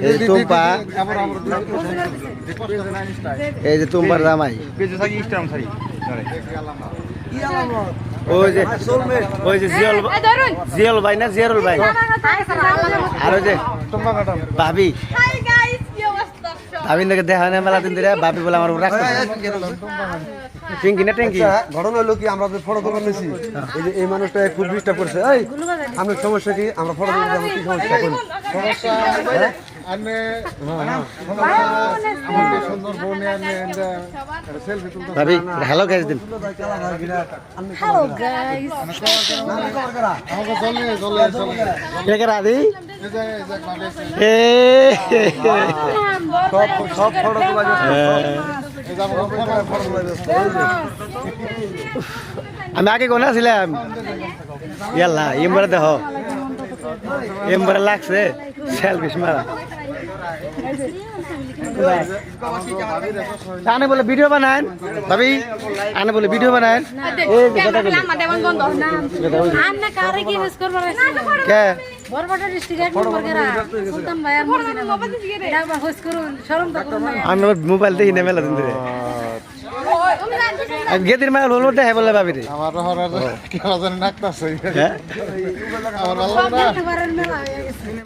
এই যে টুম্পা, এই যে টুম্পার জামাই, ওই যে জিয়াল ভাই না জিয়ারুল ভাই, আর ওই যে ভাবি, ভাবি নাকি দেখা নেই মেলা দিন ধরে, ভাবি বলে আমার রাখতে টিঙ্কি না টিঙ্কি। ঘটনা হলো কি, আমরা যে ফটো দোকান নিয়েছি, এই যে এই মানুষটা খুব ডিস্টার্ব করছে। এই আপনার সমস্যা কি? আমরা ফটো দোকান কি সমস্যা করি? ভাবি হ্যালো গাইস দিন, Hello guys. কে রাধি এ সব ফটো তোলা যাচ্ছে। আমি আগে কোন ছিলাম, ইয়াল্লা এমবারে দেখো, এমবারে লাগছে সেলফিশ মারা। আনে বলে ভিডিও বানান ভাবি, আনে বলে ভিডিও বানান। এই যে কথা বলি কে আমি মোবাইল দেখি না মেলা দিন ধরে, গেদির মাল হলো দেখে বলে ভাবি রে আমার